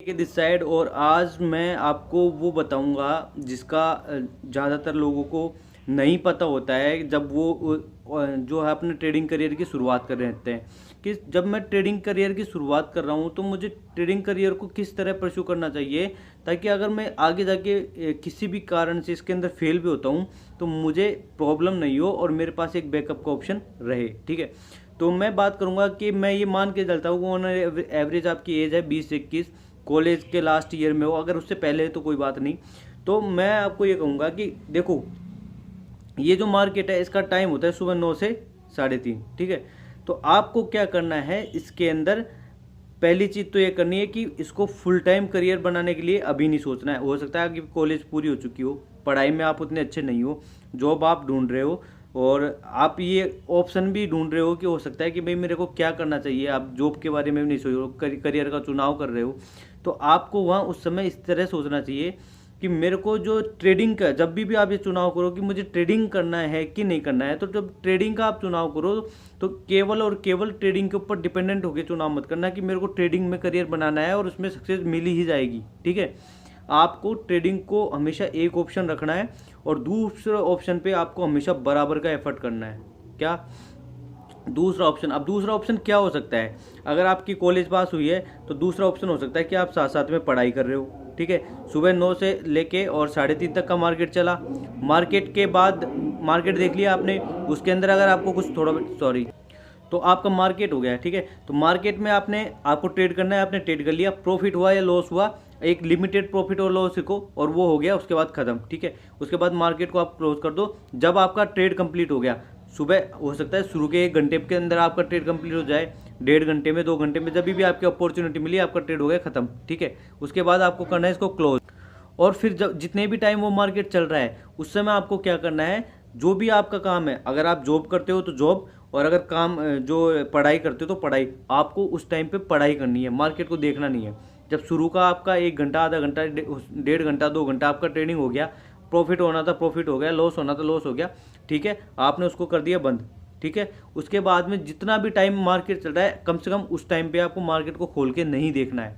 के this side. और आज मैं आपको वो बताऊंगा जिसका ज़्यादातर लोगों को नहीं पता होता है जब वो जो है अपने ट्रेडिंग करियर की शुरुआत कर रहे होते हैं। कि जब मैं ट्रेडिंग करियर की शुरुआत कर रहा हूँ तो मुझे ट्रेडिंग करियर को किस तरह परस्यू करना चाहिए, ताकि अगर मैं आगे जाके किसी भी कारण से इसके अंदर फेल भी होता हूँ तो मुझे प्रॉब्लम नहीं हो और मेरे पास एक बैकअप का ऑप्शन रहे। ठीक है, तो मैं बात करूंगा कि मैं ये मान के चलता हूँ ऑन एवरेज आपकी एज है 20 से 21, कॉलेज के लास्ट ईयर में हो, अगर उससे पहले है तो कोई बात नहीं। तो मैं आपको ये कहूँगा कि देखो, ये जो मार्केट है इसका टाइम होता है सुबह 9 से 3:30। ठीक है, तो आपको क्या करना है इसके अंदर, पहली चीज़ तो ये करनी है कि इसको फुल टाइम करियर बनाने के लिए अभी नहीं सोचना है। हो सकता है कि कॉलेज पूरी हो चुकी हो, पढ़ाई में आप उतने अच्छे नहीं हो, जॉब आप ढूंढ रहे हो और आप ये ऑप्शन भी ढूंढ रहे हो कि हो सकता है कि भाई मेरे को क्या करना चाहिए, आप जॉब के बारे में भी नहीं सोच रहे हो, करियर का चुनाव कर रहे हो। तो आपको वहाँ उस समय इस तरह सोचना चाहिए कि मेरे को जो ट्रेडिंग का, जब भी आप ये चुनाव करो कि मुझे ट्रेडिंग करना है कि नहीं करना है, तो जब ट्रेडिंग का आप चुनाव करो तो केवल और केवल ट्रेडिंग के ऊपर डिपेंडेंट होकर चुनाव मत करना कि मेरे को ट्रेडिंग में करियर बनाना है और उसमें सक्सेस मिली ही जाएगी। ठीक है, आपको ट्रेडिंग को हमेशा एक ऑप्शन रखना है और दूसरे ऑप्शन पे आपको हमेशा बराबर का एफर्ट करना है। क्या दूसरा ऑप्शन, अब दूसरा ऑप्शन क्या हो सकता है, अगर आपकी कॉलेज पास हुई है तो दूसरा ऑप्शन हो सकता है कि आप साथ साथ में पढ़ाई कर रहे हो। ठीक है, सुबह 9 से लेके और 3:30 तक का मार्केट चला, मार्केट के बाद मार्केट देख लिया आपने, उसके अंदर अगर आपको कुछ थोड़ा सॉरी तो आपका मार्केट हो गया है। ठीक है, तो मार्केट में आपको ट्रेड करना है, आपने ट्रेड कर लिया, प्रॉफिट हुआ या लॉस हुआ, एक लिमिटेड प्रॉफिट और लॉस को, और वो हो गया, उसके बाद खत्म। ठीक है, उसके बाद मार्केट को आप क्लोज कर दो। जब आपका ट्रेड कंप्लीट हो गया, सुबह हो सकता है शुरू के 1 घंटे के अंदर आपका ट्रेड कंप्लीट हो जाए, 1.5 घंटे में, 2 घंटे में, जब भी आपकी अपॉर्चुनिटी मिली, आपका ट्रेड हो गया खत्म। ठीक है, उसके बाद आपको करना है इसको क्लोज। और फिर जब जितने भी टाइम वो मार्केट चल रहा है उस समय आपको क्या करना है, जो भी आपका काम है, अगर आप जॉब करते हो तो जॉब, और अगर काम जो पढ़ाई करते हो तो पढ़ाई, आपको उस टाइम पे पढ़ाई करनी है, मार्केट को देखना नहीं है। जब शुरू का आपका 1 घंटा, आधा घंटा, 1.5 घंटा, 2 घंटा आपका ट्रेडिंग हो गया, प्रॉफिट होना था प्रॉफिट हो गया, लॉस होना था लॉस हो गया। ठीक है, आपने उसको कर दिया बंद। ठीक है, उसके बाद में जितना भी टाइम मार्केट चल रहा है, कम से कम उस टाइम पे आपको मार्केट को खोल के नहीं देखना है,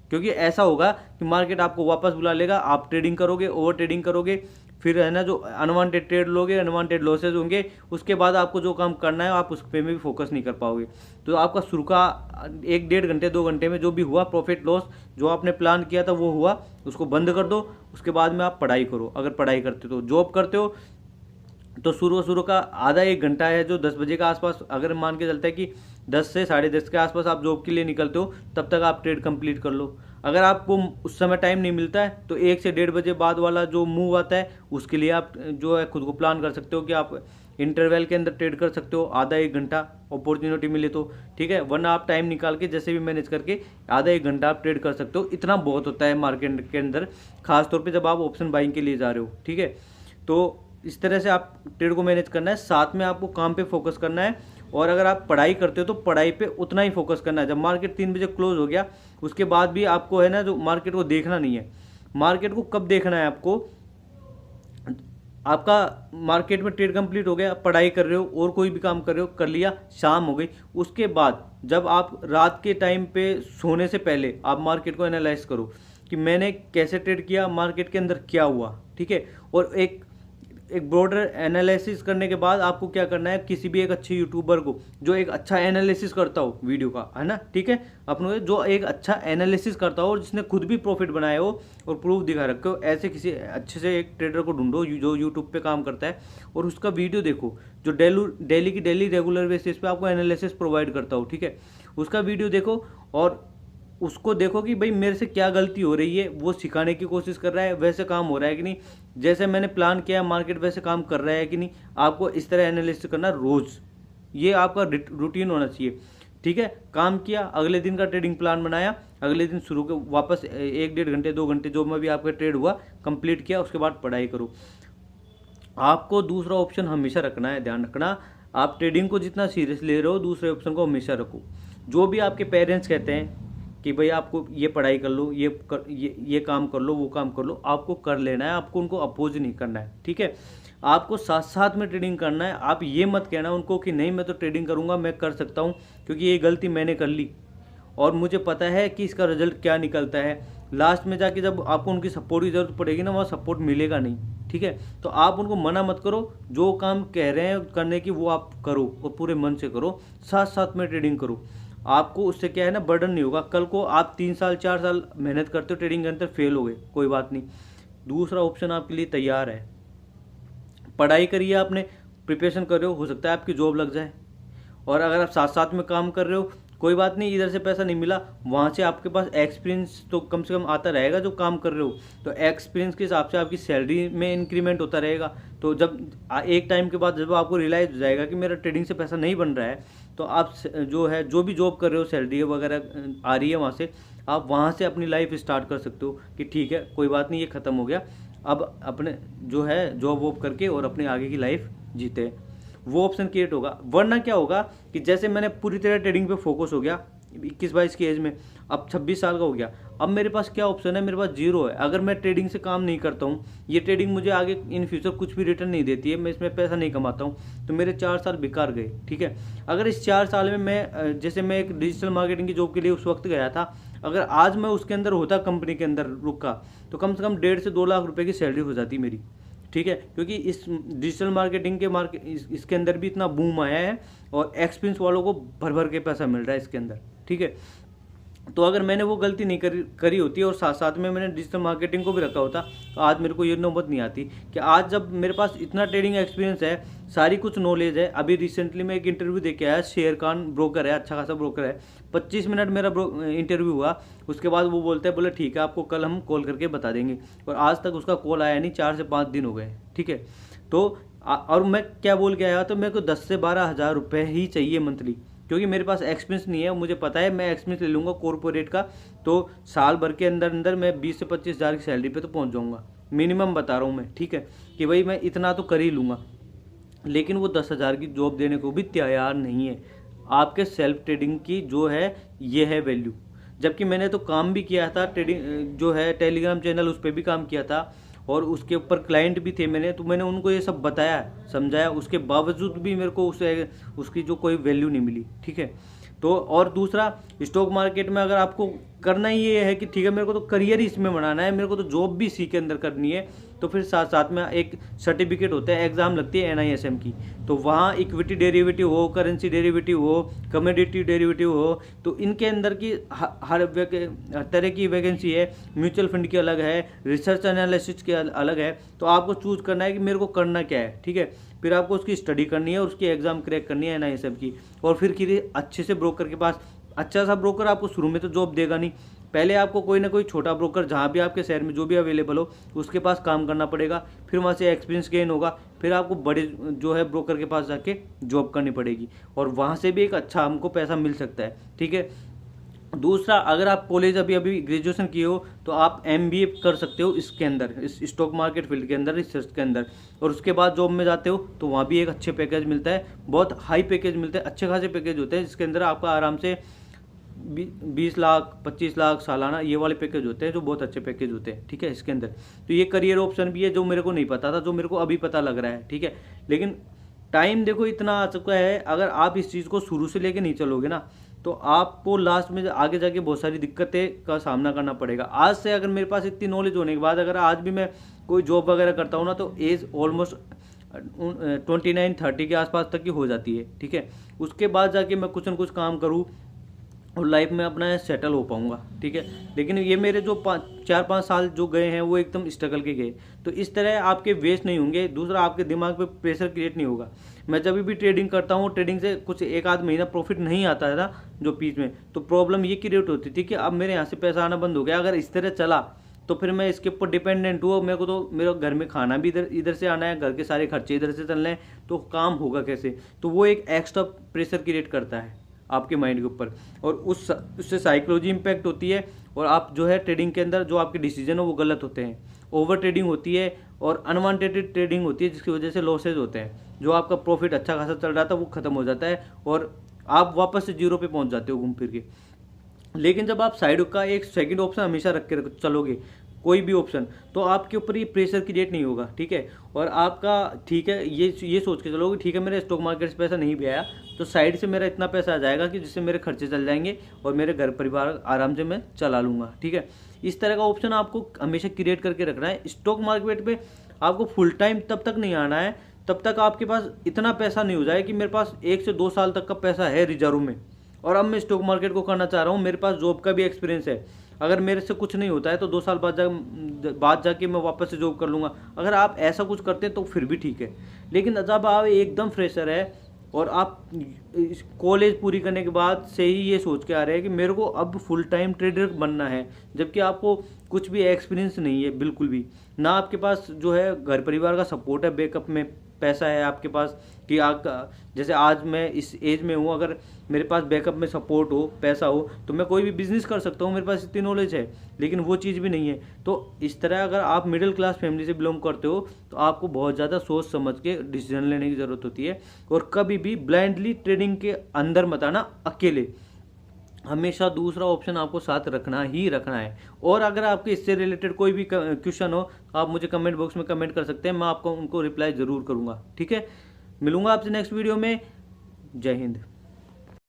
क्योंकि ऐसा होगा कि मार्केट आपको वापस बुला लेगा, आप ट्रेडिंग करोगे, ओवर ट्रेडिंग करोगे, फिर है ना जो अनवांटेड ट्रेड लोगे, अनवांटेड लॉसेज होंगे, उसके बाद आपको जो काम करना है आप उस पर भी फोकस नहीं कर पाओगे। तो आपका शुरू का 1-1.5 घंटे 2 घंटे में जो भी हुआ प्रॉफिट लॉस, जो आपने प्लान किया था वो हुआ, उसको बंद कर दो। उसके बाद में आप पढ़ाई करो, अगर पढ़ाई करते हो, जॉब करते हो तो शुरू का आधा 1 घंटा है जो 10 बजे के आसपास, अगर मान के चलता है कि 10 से 10:30 के आसपास आप जॉब के लिए निकलते हो, तब तक आप ट्रेड कंप्लीट कर लो। अगर आपको उस समय टाइम नहीं मिलता है तो 1 से 1:30 बजे बाद वाला जो मूव आता है उसके लिए आप जो है खुद को प्लान कर सकते हो कि आप इंटरवल के अंदर ट्रेड कर सकते हो, आधा 1 घंटा अपॉर्चुनिटी मिले तो। ठीक है, वरना आप टाइम निकाल के जैसे भी मैनेज करके आधा 1 घंटा आप ट्रेड कर सकते हो, इतना बहुत होता है मार्केट के अंदर, खासतौर पर जब आप ऑप्शन बाइंग के लिए जा रहे हो। ठीक है, तो इस तरह से आप ट्रेड को मैनेज करना है, साथ में आपको काम पे फोकस करना है। और अगर आप पढ़ाई करते हो तो पढ़ाई पे उतना ही फोकस करना है। जब मार्केट 3 बजे क्लोज हो गया उसके बाद भी आपको है ना जो मार्केट को देखना नहीं है। मार्केट को कब देखना है आपको, आपका मार्केट में ट्रेड कंप्लीट हो गया, पढ़ाई कर रहे हो और कोई भी काम कर रहे हो, कर लिया, शाम हो गई, उसके बाद जब आप रात के टाइम पे सोने से पहले आप मार्केट को एनालाइज करो कि मैंने कैसे ट्रेड किया, मार्केट के अंदर क्या हुआ। ठीक है, और एक ब्रॉडर एनालिसिस करने के बाद आपको क्या करना है, किसी भी एक अच्छे यूट्यूबर को जो एक अच्छा एनालिसिस करता हो वीडियो का, है ना, ठीक है, अपने जो एक अच्छा एनालिसिस करता हो और जिसने खुद भी प्रॉफिट बनाया हो और प्रूफ दिखा रखे हो, ऐसे किसी अच्छे से एक ट्रेडर को ढूंढो जो यूट्यूब पे काम करता है और उसका वीडियो देखो, जो डेली की डेली रेगुलर बेसिस पे आपको एनालिसिस प्रोवाइड करता हो। ठीक है, उसका वीडियो देखो और उसको देखो कि भाई मेरे से क्या गलती हो रही है, वो सिखाने की कोशिश कर रहा है, वैसे काम हो रहा है कि नहीं, जैसे मैंने प्लान किया मार्केट वैसे काम कर रहा है कि नहीं। आपको इस तरह एनालिसिस करना रोज़, ये आपका रूटीन होना चाहिए। ठीक है, काम किया, अगले दिन का ट्रेडिंग प्लान बनाया, अगले दिन शुरू के वापस 1-1.5 घंटे 2 घंटे जो में भी आपका ट्रेड हुआ कंप्लीट किया, उसके बाद पढ़ाई करो। आपको दूसरा ऑप्शन हमेशा रखना है, ध्यान रखना, आप ट्रेडिंग को जितना सीरियस ले रहे हो दूसरे ऑप्शन को हमेशा रखो। जो भी आपके पेरेंट्स कहते हैं कि भाई आपको ये पढ़ाई कर लो, ये काम कर लो, वो काम कर लो, आपको कर लेना है, आपको उनको अपोज नहीं करना है। ठीक है, आपको साथ साथ में ट्रेडिंग करना है। आप ये मत कहना उनको कि नहीं मैं तो ट्रेडिंग करूंगा, मैं कर सकता हूं क्योंकि ये गलती मैंने कर ली और मुझे पता है कि इसका रिजल्ट क्या निकलता है। लास्ट में जाके जब आपको उनकी सपोर्ट की ज़रूरत पड़ेगी ना, वहाँ सपोर्ट मिलेगा नहीं, ठीक है। तो आप उनको मना मत करो, जो काम कह रहे हैं करने की वो आप करो और पूरे मन से करो, साथ साथ में ट्रेडिंग करो। आपको उससे क्या है ना, बर्डन नहीं होगा। कल को आप 3 साल 4 साल मेहनत करते हो ट्रेडिंग के अंदर, फेल हो गए, कोई बात नहीं, दूसरा ऑप्शन आपके लिए तैयार है। पढ़ाई करिए, आपने प्रिपरेशन कर रहे हो सकता है आपकी जॉब लग जाए। और अगर आप साथ साथ में काम कर रहे हो, कोई बात नहीं, इधर से पैसा नहीं मिला, वहाँ से आपके पास एक्सपीरियंस तो कम से कम आता रहेगा जो काम कर रहे हो। तो एक्सपीरियंस के हिसाब से आपकी सैलरी में इंक्रीमेंट होता रहेगा। तो जब एक टाइम के बाद जब आपको रियलाइज हो जाएगा कि मेरा ट्रेडिंग से पैसा नहीं बन रहा है, तो आप जो है, जो भी जॉब कर रहे हो, सैलरी वगैरह आ रही है वहाँ से, आप वहाँ से अपनी लाइफ स्टार्ट कर सकते हो कि ठीक है, कोई बात नहीं, ये ख़त्म हो गया, अब अपने जो है जॉब वॉब करके और अपने आगे की लाइफ जीते। वो ऑप्शन क्रिएट होगा। वरना क्या होगा कि जैसे मैंने पूरी तरह ट्रेडिंग पे फोकस हो गया 21-22 की एज में, अब 26 साल का हो गया, अब मेरे पास क्या ऑप्शन है, मेरे पास जीरो है। अगर मैं ट्रेडिंग से काम नहीं करता हूँ, ये ट्रेडिंग मुझे आगे इन फ्यूचर कुछ भी रिटर्न नहीं देती है, मैं इसमें पैसा नहीं कमाता हूँ, तो मेरे 4 साल बेकार गए, ठीक है। अगर इस 4 साल में मैं जैसे मैं एक डिजिटल मार्केटिंग की जॉब के लिए उस वक्त गया था, अगर आज मैं उसके अंदर होता, कंपनी के अंदर रुका, तो कम से कम 1.5 से 2 लाख रुपए की सैलरी हो जाती मेरी, ठीक है। क्योंकि इस डिजिटल मार्केटिंग के इसके अंदर भी इतना बूम आया है और एक्सपीरियंस वालों को भर भर के पैसा मिल रहा है इसके अंदर, ठीक है। तो अगर मैंने वो गलती नहीं करी होती और साथ साथ में मैंने डिजिटल मार्केटिंग को भी रखा होता, तो आज मेरे को ये नौबत नहीं आती कि आज जब मेरे पास इतना ट्रेडिंग एक्सपीरियंस है, सारी कुछ नॉलेज है। अभी रिसेंटली मैं एक इंटरव्यू दे के आया, शेर खान ब्रोकर है, अच्छा खासा ब्रोकर है, 25 मिनट मेरा इंटरव्यू हुआ। उसके बाद वो बोलते हैं, बोले ठीक है, आपको कल हम कॉल करके बता देंगे, और आज तक उसका कॉल आया नहीं, 4 से 5 दिन हो गए, ठीक है। तो और मैं क्या बोल के आया, तो मेरे को 10 से 12 हज़ार रुपये ही चाहिए मंथली, क्योंकि मेरे पास एक्सपीरियंस नहीं है। मुझे पता है मैं एक्सपीरियंस ले लूँगा कॉर्पोरेट का, तो साल भर के अंदर अंदर मैं 20 से 25 हज़ार की सैलरी पे तो पहुंच जाऊँगा, मिनिमम बता रहा हूँ मैं, ठीक है, कि भाई मैं इतना तो कर ही लूँगा। लेकिन वो 10,000 की जॉब देने को भी तैयार नहीं है। आपके सेल्फ ट्रेडिंग की जो है, ये है वैल्यू। जबकि मैंने तो काम भी किया था, ट्रेडिंग जो है टेलीग्राम चैनल, उस पर भी काम किया था, और उसके ऊपर क्लाइंट भी थे मैंने, तो मैंने उनको ये सब बताया, समझाया, उसके बावजूद भी मेरे को उसकी जो कोई वैल्यू नहीं मिली, ठीक है। तो और दूसरा, स्टॉक मार्केट में अगर आपको करना ही ये है कि ठीक है, मेरे को तो करियर ही इसमें बनाना है, मेरे को तो जॉब भी इसी के अंदर करनी है, तो फिर साथ साथ में एक सर्टिफिकेट होता है, एग्जाम लगती है NISM की, तो वहाँ इक्विटी डेरिवेटिव हो, करेंसी डेरिवेटिव हो, कमोडिटी डेरिवेटिव हो, तो इनके अंदर की हर तरह की वैकेंसी है। म्यूचुअल फंड की अलग है, रिसर्च एनालिसिस की अलग है। तो आपको चूज करना है कि मेरे को करना क्या है, ठीक है। फिर आपको उसकी स्टडी करनी है और उसकी एग्जाम क्रैक करनी है NISM की, और फिर अच्छे से ब्रोकर के पास, अच्छा सा ब्रोकर आपको शुरू में तो जॉब देगा नहीं, पहले आपको कोई ना कोई छोटा ब्रोकर जहाँ भी आपके शहर में जो भी अवेलेबल हो उसके पास काम करना पड़ेगा, फिर वहाँ से एक्सपीरियंस गेन होगा, फिर आपको बड़े जो है ब्रोकर के पास जाके जॉब करनी पड़ेगी, और वहाँ से भी एक अच्छा हमको पैसा मिल सकता है, ठीक है। दूसरा, अगर आप कॉलेज अभी ग्रेजुएशन किए हो, तो आप MBA कर सकते हो इसके अंदर, इस स्टॉक मार्केट फील्ड के अंदर, रिसर्च के अंदर, और उसके बाद जॉब में जाते हो तो वहाँ भी एक अच्छे पैकेज मिलता है, बहुत हाई पैकेज मिलते हैं, अच्छे खासे पैकेज होते हैं, जिसके अंदर आपका आराम से 20 लाख 25 लाख सालाना ये वाले पैकेज होते हैं, जो बहुत अच्छे पैकेज होते हैं, ठीक है, इसके अंदर। तो ये करियर ऑप्शन भी है, जो मेरे को नहीं पता था, जो मेरे को अभी पता लग रहा है, ठीक है। लेकिन टाइम देखो इतना आ चुका है, अगर आप इस चीज़ को शुरू से लेके नहीं चलोगे ना, तो आपको लास्ट में आगे जाके बहुत सारी दिक्कतें का सामना करना पड़ेगा। आज से अगर मेरे पास इतनी नॉलेज होने के बाद अगर आज भी मैं कोई जॉब वगैरह करता हूँ ना, तो एज ऑलमोस्ट 29-30 के आसपास तक की हो जाती है, ठीक है। उसके बाद जाके मैं कुछ न कुछ काम करूँ और लाइफ में अपना सेटल हो पाऊंगा, ठीक है। लेकिन ये मेरे जो 4-5 साल जो गए हैं वो एकदम स्ट्रगल के गए, तो इस तरह आपके वेस्ट नहीं होंगे। दूसरा, आपके दिमाग पे प्रेशर क्रिएट नहीं होगा। मैं जब भी ट्रेडिंग करता हूँ, ट्रेडिंग से कुछ 1-आध महीना प्रॉफिट नहीं आता था जो बीच में, तो प्रॉब्लम ये क्रिएट होती थी कि अब मेरे यहाँ से पैसा आना बंद हो गया। अगर इस तरह चला तो फिर मैं इसके ऊपर डिपेंडेंट हुआ, मेरे को तो मेरे घर में खाना भी इधर से आना है, घर के सारे खर्चे इधर से चलने हैं, तो काम होगा कैसे। तो वो एक एक्स्ट्रा प्रेशर क्रिएट करता है आपके माइंड के ऊपर, और उससे साइकोलॉजी इम्पैक्ट होती है, और आप जो है ट्रेडिंग के अंदर जो आपके डिसीजन हो वो गलत होते हैं। ओवर ट्रेडिंग होती है और अनवांटेड ट्रेडिंग होती है, जिसकी वजह से लॉसेज होते हैं। जो आपका प्रॉफिट अच्छा खासा चल रहा था वो खत्म हो जाता है और आप वापस से जीरो पे पहुंच जाते हो घूम फिर के। लेकिन जब आप साइड का एक सेकंड ऑप्शन हमेशा रख के चलोगे, कोई भी ऑप्शन, तो आपके ऊपर ये प्रेशर क्रिएट नहीं होगा, ठीक है। और आपका ठीक है, ये सोच के चलो कि ठीक है मेरे स्टॉक मार्केट से पैसा नहीं भी आया तो साइड से मेरा इतना पैसा आ जाएगा कि जिससे मेरे खर्चे चल जाएंगे और मेरे घर परिवार आराम से मैं चला लूँगा, ठीक है। इस तरह का ऑप्शन आपको हमेशा क्रिएट करके रखना है। स्टॉक मार्केट पे आपको फुल टाइम तब तक नहीं आना है तब तक आपके पास इतना पैसा नहीं हो जाए कि मेरे पास 1 से 2 साल तक का पैसा है रिजर्व में, और अब मैं स्टॉक मार्केट को करना चाह रहा हूँ, मेरे पास जॉब का भी एक्सपीरियंस है। अगर मेरे से कुछ नहीं होता है तो 2 साल बाद जाके मैं वापस से जॉब कर लूँगा। अगर आप ऐसा कुछ करते हैं तो फिर भी ठीक है, लेकिन जब आप एकदम फ्रेशर है और आप कॉलेज पूरी करने के बाद से ही ये सोच के आ रहे हैं कि मेरे को अब फुल टाइम ट्रेडर बनना है, जबकि आपको कुछ भी एक्सपीरियंस नहीं है बिल्कुल भी, ना आपके पास जो है घर परिवार का सपोर्ट है, बैकअप में पैसा है आपके पास कि आप जैसे आज मैं इस एज में हूँ, अगर मेरे पास बैकअप में सपोर्ट हो, पैसा हो, तो मैं कोई भी बिजनेस कर सकता हूँ, मेरे पास इतनी नॉलेज है, लेकिन वो चीज़ भी नहीं है। तो इस तरह अगर आप मिडिल क्लास फैमिली से बिलोंग करते हो तो आपको बहुत ज़्यादा सोच समझ के डिसीजन लेने की ज़रूरत होती है, और कभी भी ब्लाइंडली ट्रेडिंग के अंदर मत आना अकेले। हमेशा दूसरा ऑप्शन आपको साथ रखना ही रखना है। और अगर आपके इससे रिलेटेड कोई भी क्वेश्चन हो आप मुझे कमेंट बॉक्स में कमेंट कर सकते हैं, मैं आपको उनको रिप्लाई ज़रूर करूँगा, ठीक है। मिलूंगा आपसे नेक्स्ट वीडियो में। जय हिंद।